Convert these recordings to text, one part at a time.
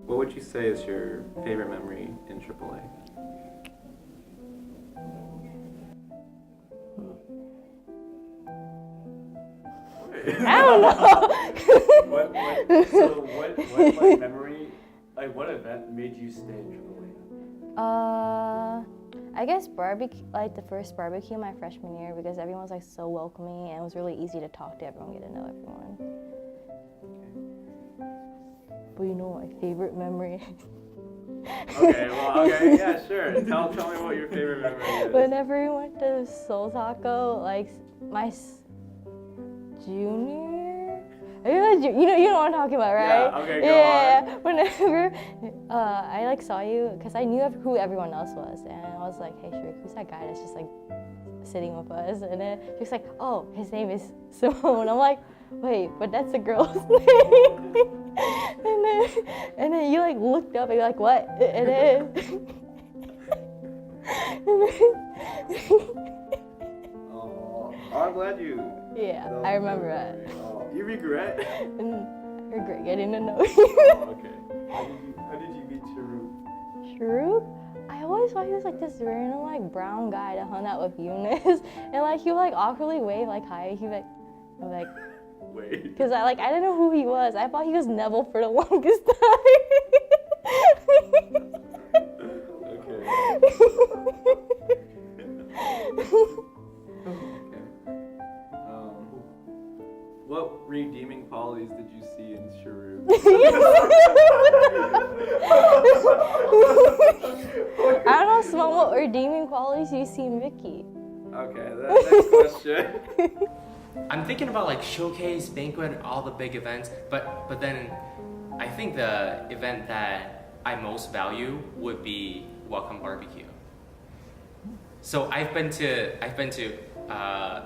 What would you say is your favorite memory in AAA? I don't know. what like memory, like what event made you stay in AAA? I guess barbecue, like the first barbecue my freshman year, because everyone's like so welcoming and it was really easy to talk to everyone, get to know everyone. But you know my favorite memory? Okay, yeah, sure. Tell me what your favorite memory is. Whenever we went to Soul Taco, like my junior, you know what I'm talking about, right? Yeah, okay, go on. Whenever I like saw you, because I knew who everyone else was, and I was like, hey Shrek, who's that guy that's just like sitting with us? And then she's like, oh, his name is Simone. I'm like, wait, but that's a girl's name. and then you like looked up and you're like, what? And then Oh, I'm glad you. yeah, I remember that. Oh, you regret? And I regret getting to know you. Oh, okay. How did you meet Sharu? True. I always thought he was like this random like brown guy that hung out with Eunice, and like he would like awkwardly wave like hi. He would I'm like, Wait. because I didn't know who he was. I thought he was Neville for the longest time. Okay. What redeeming qualities did you see in Sharu? I don't know, Simone, what redeeming qualities do you see in Vicky? Okay, next question. I'm thinking about like showcase, banquet, all the big events, but then I think the event that I most value would be Welcome Barbecue. So I've been to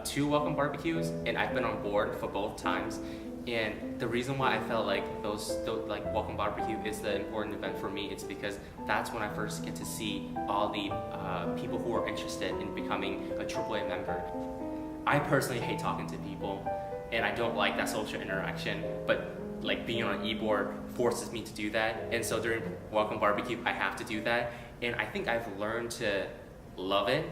2 Welcome Barbecues, and I've been on board for both times. And the reason why I felt like those like Welcome Barbecue is the important event for me, it's because that's when I first get to see all the people who are interested in becoming a AAA member. I personally hate talking to people, and I don't like that social interaction, but like being on an e-board forces me to do that. And so during Welcome Barbecue, I have to do that. And I think I've learned to love it,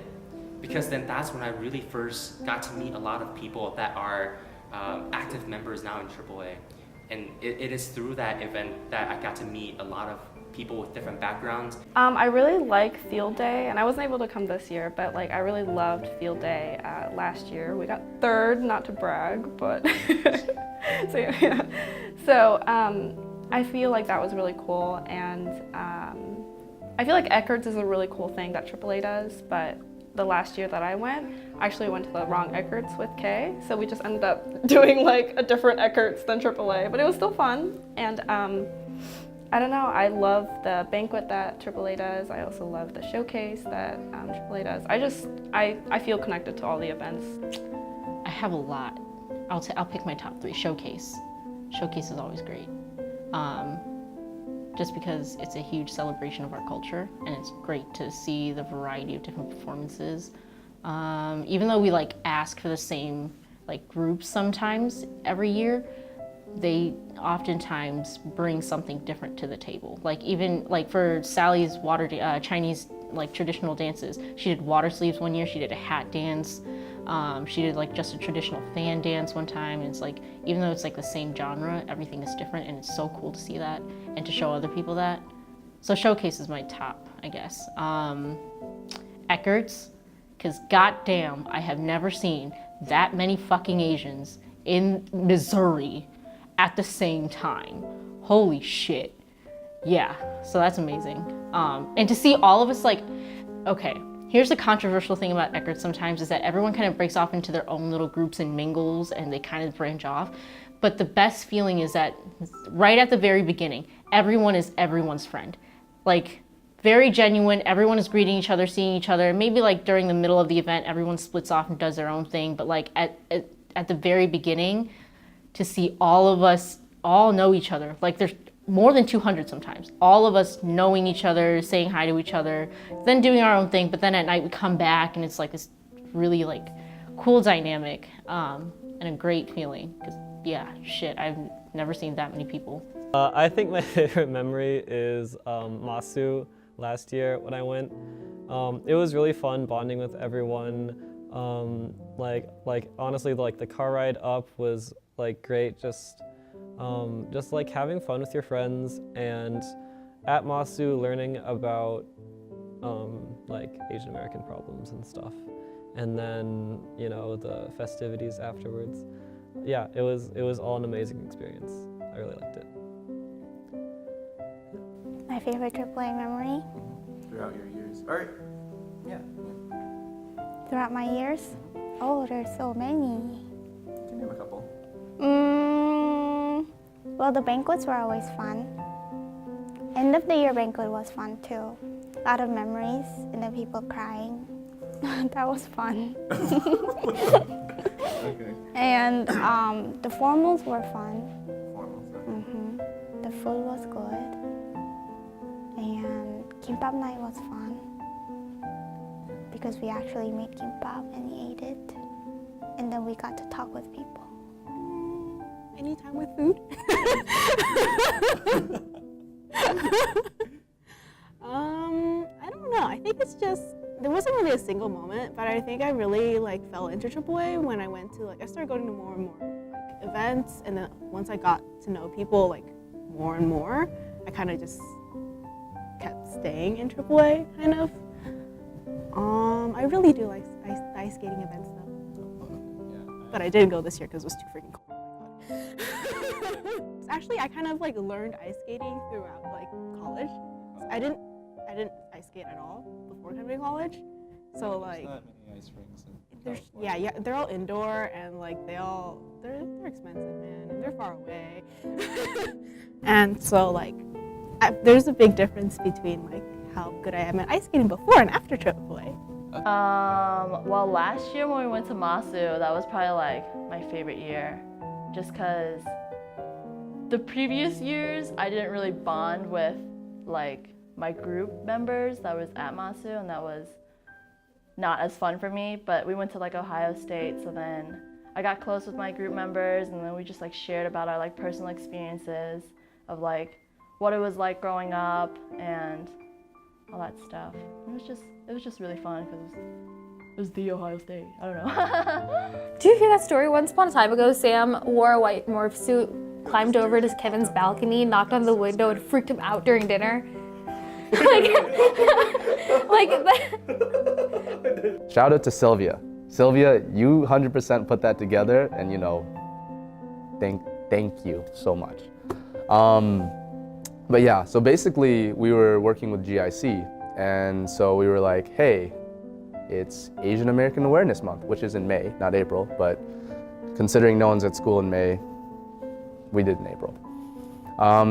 because then that's when I really first got to meet a lot of people that are active members now in AAA. And it is through that event that I got to meet a lot of people with different backgrounds. I really like Field Day, and I wasn't able to come this year, but like I really loved Field Day last year. We got 3rd, not to brag, but so yeah. So I feel like that was really cool, and I feel like Eckerts is a really cool thing that AAA does, but the last year that I actually went to the wrong Eckerts with Kay, so we just ended up doing like a different Eckerts than AAA, but it was still fun. And I don't know, I love the banquet that AAA does. I also love the showcase that AAA does. I feel connected to all the events. I have a lot. I'll pick my top 3. Showcase. Showcase is always great. Just because it's a huge celebration of our culture, and it's great to see the variety of different performances. Even though we like ask for the same like groups sometimes every year, they oftentimes bring something different to the table. Like even like for Sally's Chinese like traditional dances, she did water sleeves one year, she did a hat dance, she did like just a traditional fan dance one time. And it's like, even though it's like the same genre, everything is different, and it's so cool to see that and to show other people that. So Showcase is my top, I guess. Eckerts, because goddamn, I have never seen that many fucking Asians in Missouri at the same time. Holy shit. Yeah, so that's amazing. And to see all of us like, okay, here's the controversial thing about Eckerts sometimes is that everyone kind of breaks off into their own little groups and mingles, and they kind of branch off. But the best feeling is that right at the very beginning, everyone is everyone's friend. Like, very genuine, everyone is greeting each other, seeing each other. Maybe like during the middle of the event, everyone splits off and does their own thing. But like at the very beginning, to see all of us all know each other. Like there's more than 200 sometimes. All of us knowing each other, saying hi to each other, then doing our own thing. But then at night we come back and it's like this really like cool dynamic. and a great feeling. Cause yeah, shit, I've never seen that many people. I think my favorite memory is Masu last year when I went. It was really fun bonding with everyone. Like honestly, like the car ride up was like great. Just like having fun with your friends, and at Masu learning about like Asian American problems and stuff. And then, you know, the festivities afterwards. Yeah, it was all an amazing experience. I really liked it. My favorite AAA memory throughout your years? All right. Yeah. throughout my years? Oh, there's so many. Can you name a couple? Well, the banquets were always fun. End of the year banquet was fun too. A lot of memories and then people crying. That was fun. Okay. And the formals were fun. Formals. Okay. The food was good. And kimbap night was fun. Because we actually made kimbap and ate it. And then we got to talk with people. Anytime with food? I don't know. I think it's just, there wasn't really a single moment, but I think I really fell into AAA when I went to I started going to more and more events, and then once I got to know people more and more, I kind of just kept staying in AAA kind of. I really do like ice skating events though. But I didn't go this year because it was too freaking cold. Actually, I kind of learned ice skating throughout college. I didn't ice skate at all before coming to college. So There's not many ice rinks in there's California. yeah, they're all indoor and they're expensive, man, and they're far away. And so there's a big difference between how good I am at ice skating before and after AAA. Well, last year when we went to Masu, that was probably my favorite year, just because the previous years I didn't really bond with my group members that was at Masu, and that was not as fun for me. But we went to Ohio State, so then I got close with my group members, and then we just shared about our personal experiences of what it was like growing up and all that stuff. It was just really fun because it was the Ohio State. I don't know. Do you hear that story? Once upon a time ago, Sam wore a white morph suit, climbed over to Kevin's balcony, knocked on the window, and freaked him out during dinner. Shout out to Sylvia. Sylvia, you 100% put that together, and thank you so much. But yeah, so basically we were working with GIC, and so we were like, hey, it's Asian American Awareness Month, which is in May, not April, but considering no one's at school in May, we did in April.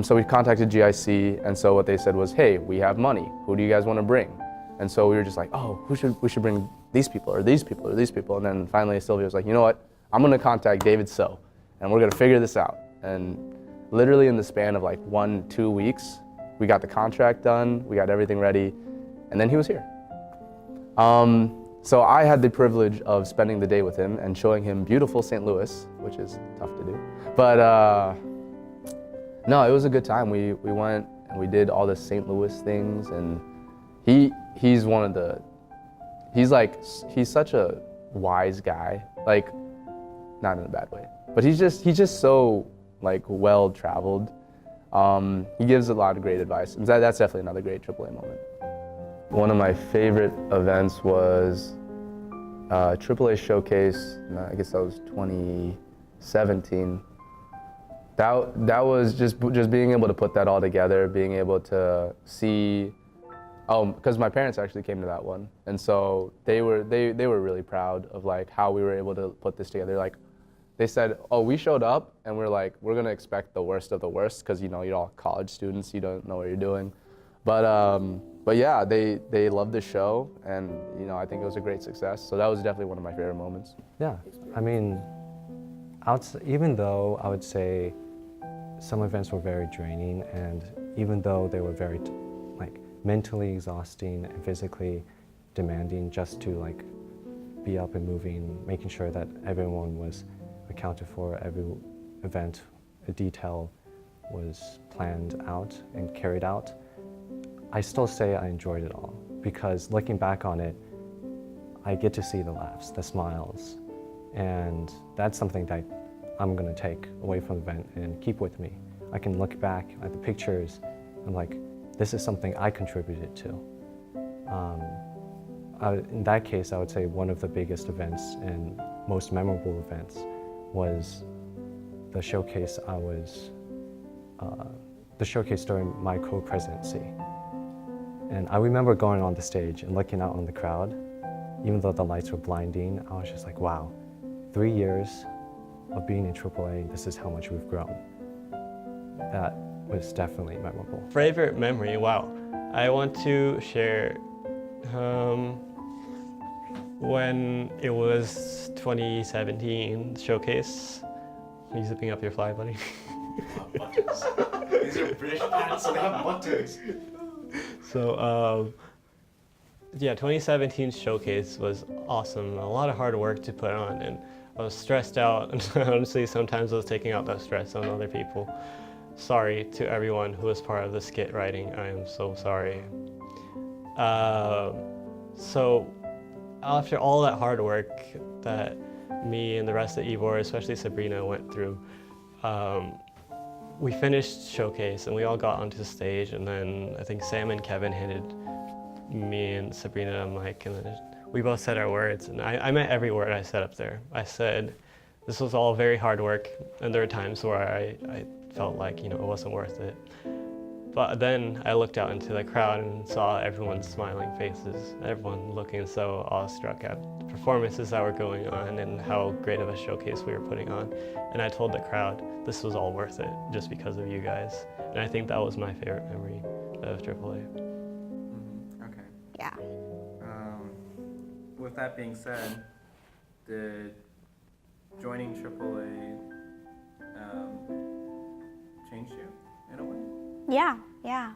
So we contacted GIC, and so what they said was, hey, we have money. Who do you guys want to bring? And so we were just like, oh, we should bring these people or these people or these people. And then finally Sylvia was like, you know what? I'm going to contact David So, and we're going to figure this out. And literally in the span of 1-2 weeks, we got the contract done, we got everything ready, and then he was here. So I had the privilege of spending the day with him and showing him beautiful St. Louis, which is tough to do. But no, it was a good time. We went and we did all the St. Louis things, and he's one of the, he's such a wise guy, not in a bad way, but he's just so well traveled. He gives a lot of great advice, and that's definitely another great AAA moment. One of my favorite events was AAA Showcase. I guess that was 2017. That was just being able to put that all together, being able to see. Because my parents actually came to that one, and so they were really proud of how we were able to put this together. They said, oh, we showed up and we're gonna expect the worst of the worst because you're all college students, you don't know what you're doing. But yeah, they loved the show, and I think it was a great success. So that was definitely one of my favorite moments. Yeah, I mean, even though I would say some events were very draining, and even though they were very mentally exhausting and physically demanding just to be up and moving, making sure that everyone was accounted for. Every event, a detail was planned out and carried out. I still say I enjoyed it all because looking back on it, I get to see the laughs, the smiles, and that's something that I'm gonna take away from the event and keep with me. I can look back at the pictures and like, this is something I contributed to. In that case, I would say one of the biggest events and most memorable events was the showcase the showcase during my co-presidency. And I remember going on the stage and looking out on the crowd, even though the lights were blinding, I was just like, wow, 3 years of being in AAA, this is how much we've grown. That was definitely memorable. Favorite memory, wow. I want to share when it was 2017 showcase. Are you zipping up your fly, buddy? These are British pants, so they have buttons. So, yeah, 2017 showcase was awesome. A lot of hard work to put on, and I was stressed out. And honestly, sometimes I was taking out that stress on other people. Sorry to everyone who was part of the skit writing. I am so sorry. So, after all that hard work that me and the rest of Ivor, especially Sabrina, went through, we finished showcase and we all got onto the stage, and then I think Sam and Kevin handed me and Sabrina a mic, and then we both said our words, and I meant every word I said up there. I said this was all very hard work, and there were times where I felt like, it wasn't worth it. But then I looked out into the crowd and saw everyone's smiling faces, everyone looking so awestruck at the performances that were going on and how great of a showcase we were putting on. And I told the crowd, this was all worth it just because of you guys. And I think that was my favorite memory of AAA. Okay. Yeah. With that being said, did joining AAA change you in a way? Yeah.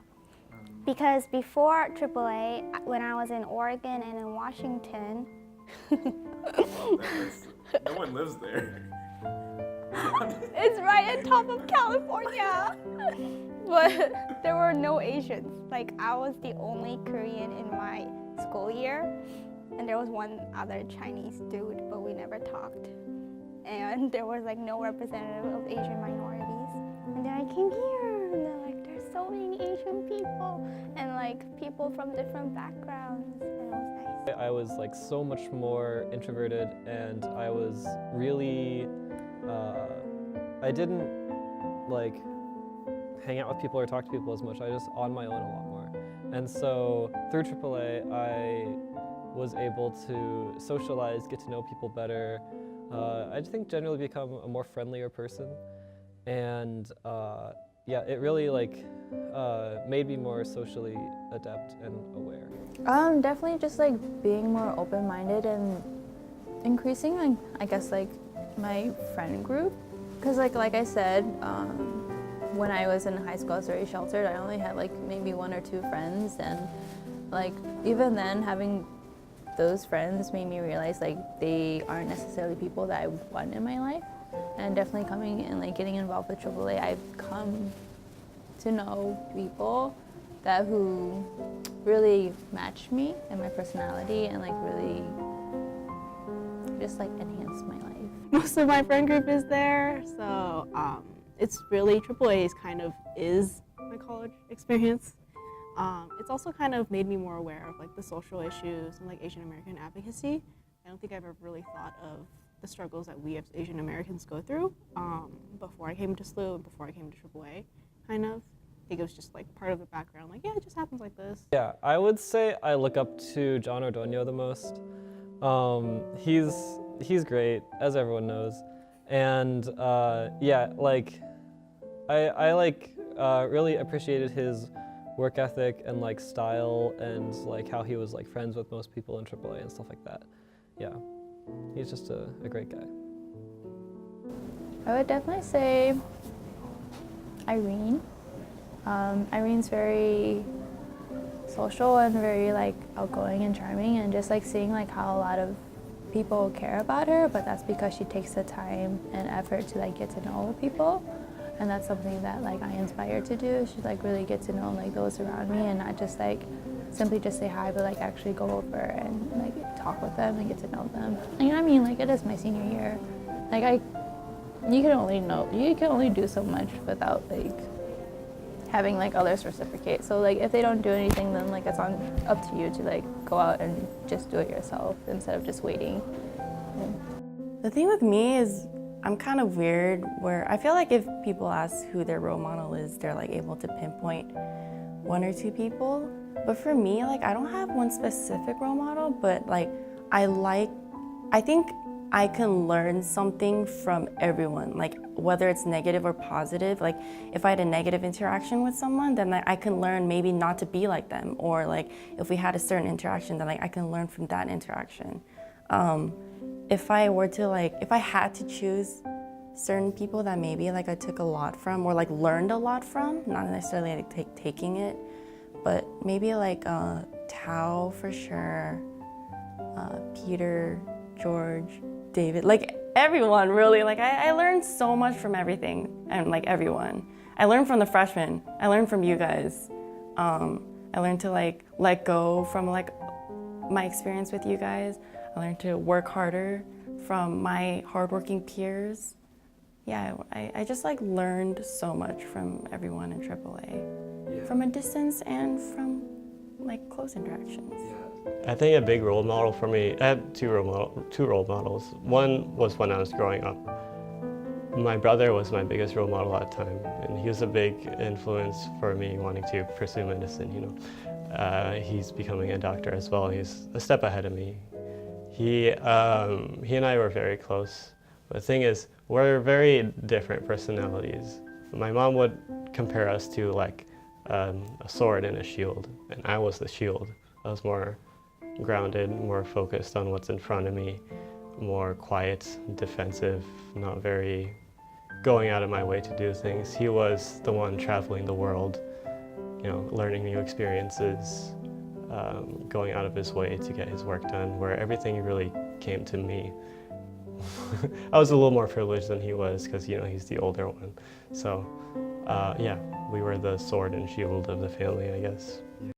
Because before AAA, when I was in Oregon and in Washington, No one lives there. it's right on top of California. But there were no Asians. Like, I was the only Korean in my school year, and there was one other Chinese dude, but we never talked. And there was like no representative of Asian minorities. And then I came here, and they're like, there's so many Asian people, and like people from different backgrounds, and it was nice. I was like so much more introverted, and I was really, I didn't like hang out with people or talk to people as much. I was just on my own a lot more. And so through AAA, I was able to socialize, get to know people better. I think generally become a more friendlier person. And yeah, it really made me more socially adept and aware. Definitely just like being more open-minded and increasing, I guess, like my friend group. Because like I said, when I was in high school, I was very sheltered. I only had like maybe 1 or 2 friends, and like even then, having those friends made me realize like they aren't necessarily people that I want in my life. And definitely coming and like getting involved with AAA, I've come to know people who really match me and my personality, and like really just like enhance my life. Most of my friend group is there, so it's really, AAA is my college experience. It's also kind of made me more aware of like the social issues and like Asian American advocacy. I don't think I've ever really thought of the struggles that we as Asian Americans go through before I came to SLU and before I came to AAA, kind of. I think it was just like part of the background, like, yeah, it just happens like this. Yeah, I would say I look up to John Ordonio the most. He's great, as everyone knows. And yeah, like, I really appreciated his work ethic and like style, and like how he was like friends with most people in AAA and stuff like that. Yeah, he's just a great guy. I would definitely say Irene. Irene's very social and very like outgoing and charming, and just like seeing like how a lot of people care about her, but that's because she takes the time and effort to like get to know people. And that's something that like I inspire to do. She like really get to know like those around me and not just like simply just say hi, but like actually go over and like talk with them and get to know them. You know what I mean? Like it is my senior year. Like you can only do so much without like having like others reciprocate. So like if they don't do anything, then like it's up to you to like go out and just do it yourself instead of just waiting. Yeah. The thing with me is I'm kind of weird where I feel like if people ask who their role model is, they're like able to pinpoint one or two people. But for me, like I don't have one specific role model, but like I think I can learn something from everyone, like whether it's negative or positive. Like if I had a negative interaction with someone, then I can learn maybe not to be like them. Or like if we had a certain interaction, then like I can learn from that interaction. If I had to choose certain people that maybe like I took a lot from or like learned a lot from, not necessarily like taking it, but maybe like Tao for sure, Peter, George, David, like everyone really. Like I learned so much from everything and like everyone. I learned from the freshmen. I learned from you guys. I learned to like let go from like my experience with you guys. I learned to work harder from my hardworking peers. Yeah, I just like learned so much from everyone in AAA, from a distance and from like close interactions. I think a big role model for me, I had two role models. One was when I was growing up. My brother was my biggest role model at the time, and he was a big influence for me wanting to pursue medicine, you know. He's becoming a doctor as well. He's a step ahead of me. He and I were very close. But the thing is, we're very different personalities. My mom would compare us to like a sword and a shield, and I was the shield. I was more grounded, more focused on what's in front of me, more quiet, defensive, not very going out of my way to do things. He was the one traveling the world, you know, learning new experiences, going out of his way to get his work done, where everything really came to me. I was a little more privileged than he was because, you know, he's the older one. So, yeah, we were the sword and shield of the family, I guess. Yeah.